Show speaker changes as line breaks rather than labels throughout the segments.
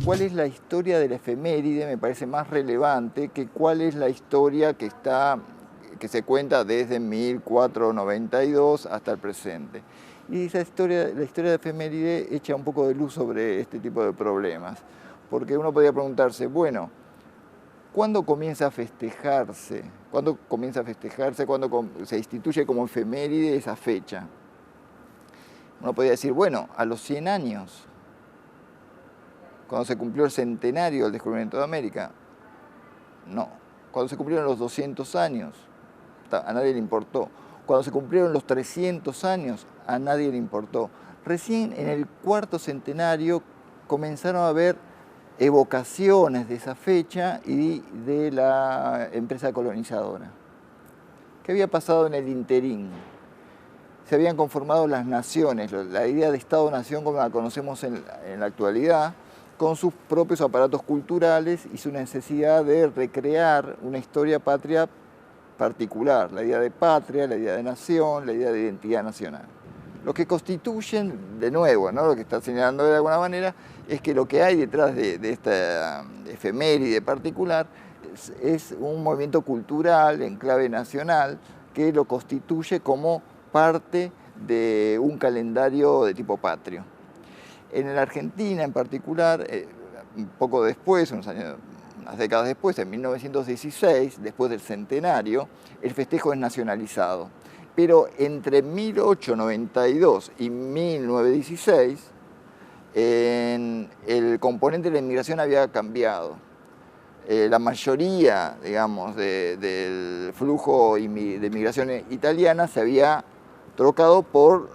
cuál es la historia de la efeméride me parece más relevante que cuál es la historia que se cuenta desde 1492 hasta el presente. Y la historia de efeméride echa un poco de luz sobre este tipo de problemas, porque uno podría preguntarse, bueno, ¿cuándo comienza a festejarse? ¿Cuándo se instituye como efeméride esa fecha? Uno podría decir, bueno, a los 100 años, cuando se cumplió el centenario del descubrimiento de América. No. Cuando se cumplieron los 200 años, a nadie le importó. Cuando se cumplieron los 300 años, a nadie le importó. Recién en el cuarto centenario comenzaron a haber evocaciones de esa fecha y de la empresa colonizadora. ¿Qué había pasado en el interín? Se habían conformado las naciones, la idea de Estado-nación como la conocemos en la actualidad, con sus propios aparatos culturales y su necesidad de recrear una historia patria particular, la idea de patria, la idea de nación, la idea de identidad nacional. Lo que constituyen, de nuevo, ¿no? Lo que está señalando de alguna manera, es que lo que hay detrás de esta efeméride particular es un movimiento cultural en clave nacional que lo constituye como parte de un calendario de tipo patrio. En la Argentina en particular, un poco después, unas décadas después, en 1916, después del centenario, el festejo es nacionalizado. Pero entre 1892 y 1916, el componente de la inmigración había cambiado. La mayoría, digamos, del flujo de inmigración italiana se había trocado por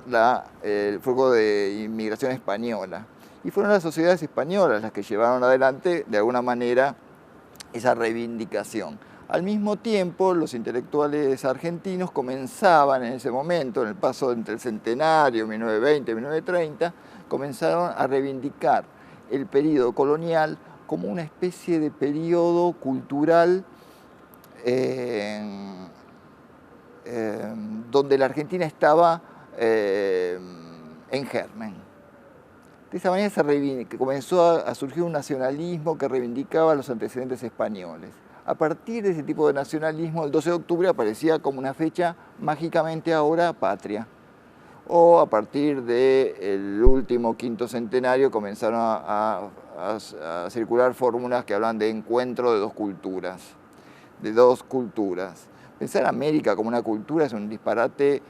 el flujo de inmigración española. Y fueron las sociedades españolas las que llevaron adelante, de alguna manera, esa reivindicación. Al mismo tiempo, los intelectuales argentinos comenzaban en ese momento, en el paso entre el centenario, 1920 y 1930, comenzaron a reivindicar el periodo colonial como una especie de periodo cultural donde la Argentina estaba en germen. De esa manera comenzó a surgir un nacionalismo que reivindicaba los antecedentes españoles. A partir de ese tipo de nacionalismo, el 12 de octubre aparecía como una fecha mágicamente ahora patria. O a partir del último quinto centenario comenzaron a circular fórmulas que hablan de encuentro de dos culturas. Pensar América como una cultura es un disparate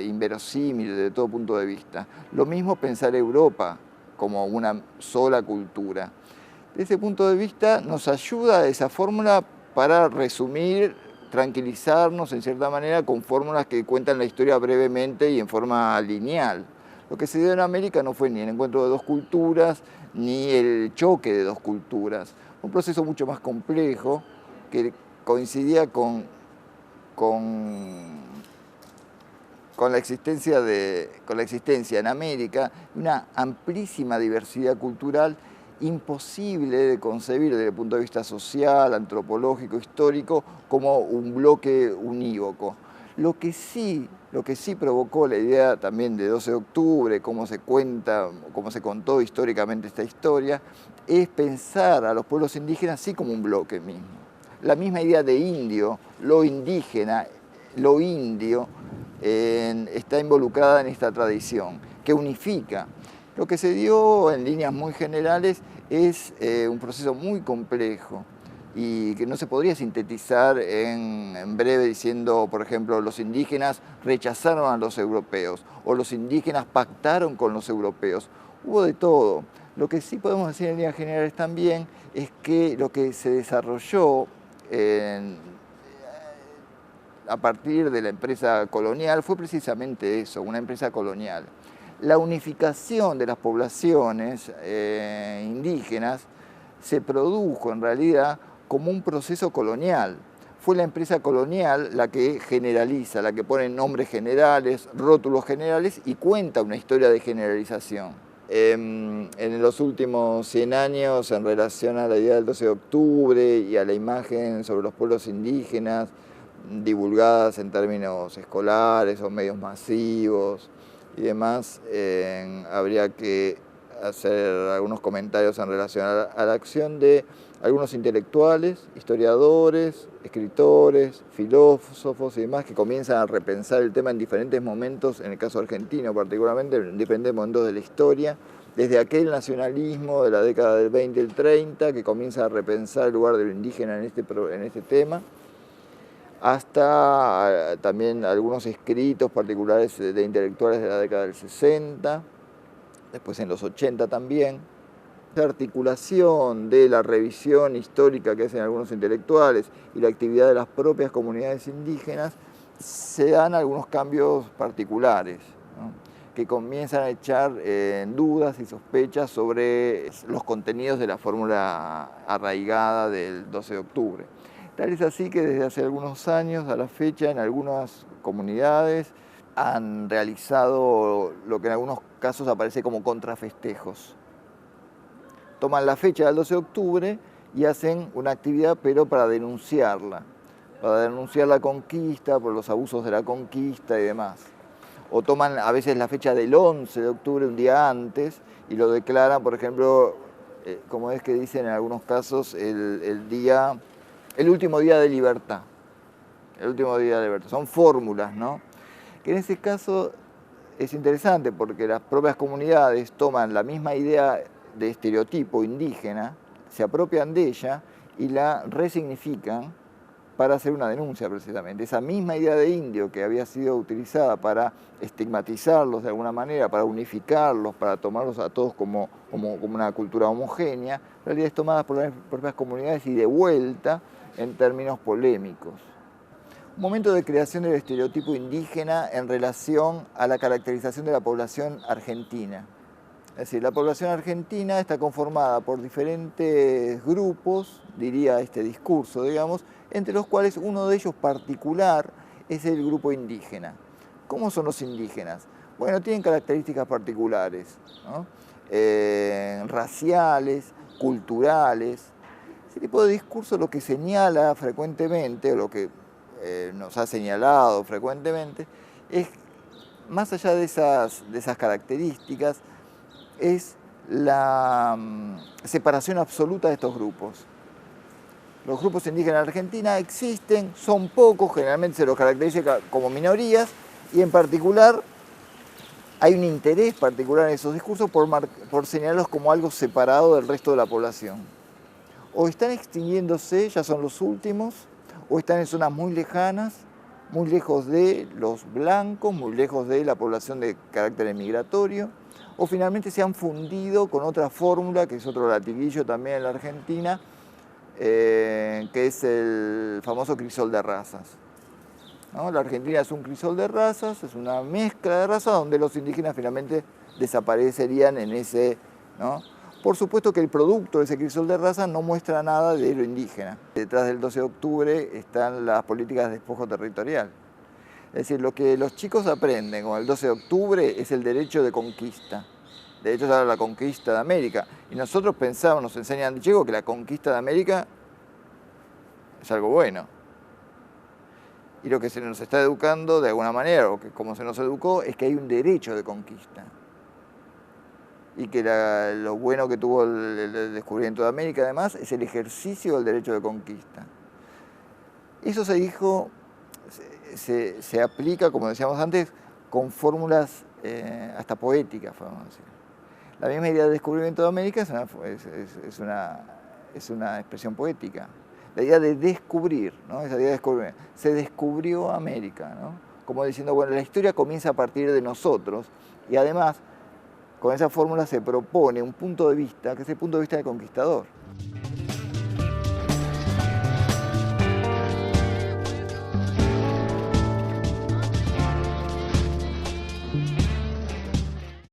inverosímil desde todo punto de vista. Lo mismo pensar Europa como una sola cultura. Desde ese punto de vista nos ayuda esa fórmula para resumir, tranquilizarnos en cierta manera con fórmulas que cuentan la historia brevemente y en forma lineal. Lo que se dio en América no fue ni el encuentro de dos culturas, ni el choque de dos culturas. Un proceso mucho más complejo que coincidía con la existencia en América de una amplísima diversidad cultural imposible de concebir desde el punto de vista social, antropológico, histórico, como un bloque unívoco. Lo que sí provocó la idea también de 12 de octubre, cómo se contó históricamente esta historia, es pensar a los pueblos indígenas sí como un bloque mismo. La misma idea de indio, lo indígena, lo indio, está involucrada en esta tradición, que unifica. Lo que se dio en líneas muy generales es un proceso muy complejo y que no se podría sintetizar en breve diciendo, por ejemplo, los indígenas rechazaron a los europeos o los indígenas pactaron con los europeos. Hubo de todo. Lo que sí podemos decir en líneas generales también es que lo que se desarrolló a partir de la empresa colonial fue precisamente eso, una empresa colonial. La unificación de las poblaciones indígenas se produjo en realidad como un proceso colonial. Fue la empresa colonial la que generaliza, la que pone nombres generales, rótulos generales y cuenta una historia de generalización. En los últimos 100 años, en relación a la idea del 12 de octubre y a la imagen sobre los pueblos indígenas, divulgadas en términos escolares o medios masivos y demás, habría que hacer algunos comentarios en relación a la acción de algunos intelectuales, historiadores, escritores, filósofos y demás que comienzan a repensar el tema en diferentes momentos, en el caso argentino particularmente, en diferentes momentos de la historia, desde aquel nacionalismo de la década del 20 y el 30 que comienza a repensar el lugar de lo indígena en este tema, hasta también algunos escritos particulares de intelectuales de la década del 60, después en los 80 también. La articulación de la revisión histórica que hacen algunos intelectuales y la actividad de las propias comunidades indígenas, se dan algunos cambios particulares, ¿no?, que comienzan a echar dudas y sospechas sobre los contenidos de la fórmula arraigada del 12 de octubre. Tal es así que desde hace algunos años a la fecha en algunas comunidades han realizado lo que en algunos casos aparece como contrafestejos. Toman la fecha del 12 de octubre y hacen una actividad pero para denunciar la conquista, por los abusos de la conquista y demás. O toman a veces la fecha del 11 de octubre, un día antes, y lo declaran, por ejemplo, como es que dicen en algunos casos, el último día de libertad. El último día de libertad. Son fórmulas, ¿no? Que en ese caso es interesante porque las propias comunidades toman la misma idea de estereotipo indígena, se apropian de ella y la resignifican para hacer una denuncia precisamente. Esa misma idea de indio que había sido utilizada para estigmatizarlos de alguna manera, para unificarlos, para tomarlos a todos como una cultura homogénea, en realidad es tomada por las propias comunidades y de vuelta en términos polémicos. Un momento de creación del estereotipo indígena en relación a la caracterización de la población argentina. Es decir, la población argentina está conformada por diferentes grupos, diría este discurso, digamos, entre los cuales uno de ellos particular es el grupo indígena. ¿Cómo son los indígenas? Bueno, tienen características particulares, ¿no?, raciales, culturales. Ese tipo de discurso lo que señala frecuentemente, o lo que nos ha señalado frecuentemente, es, más allá de esas características, es la separación absoluta de estos grupos. Los grupos indígenas en Argentina existen, son pocos, generalmente se los caracteriza como minorías, y en particular hay un interés particular en esos discursos por señalarlos como algo separado del resto de la población. O están extinguiéndose, ya son los últimos, o están en zonas muy lejanas, muy lejos de los blancos, muy lejos de la población de carácter migratorio, o finalmente se han fundido con otra fórmula, que es otro latiguillo también en la Argentina, que es el famoso crisol de razas, ¿no? La Argentina es un crisol de razas, es una mezcla de razas donde los indígenas finalmente desaparecerían en ese, ¿no? Por supuesto que el producto de ese crisol de razas no muestra nada de lo indígena. Detrás del 12 de octubre están las políticas de despojo territorial. Es decir, lo que los chicos aprenden con el 12 de octubre es el derecho de conquista. De hecho, es la conquista de América. Y nosotros pensamos, nos enseñan de chico que la conquista de América es algo bueno. Y lo que se nos está educando de alguna manera, o que como se nos educó, es que hay un derecho de conquista. Y que lo bueno que tuvo el descubrimiento de América, además, es el ejercicio del derecho de conquista. Eso se dijo, se aplica, como decíamos antes, con fórmulas hasta poéticas, podemos decir. La misma idea del descubrimiento de América es una expresión poética. La idea de descubrir, ¿no? Esa idea de descubrir. Se descubrió América, ¿no? Como diciendo, bueno, la historia comienza a partir de nosotros y además con esa fórmula se propone un punto de vista, que es el punto de vista del conquistador.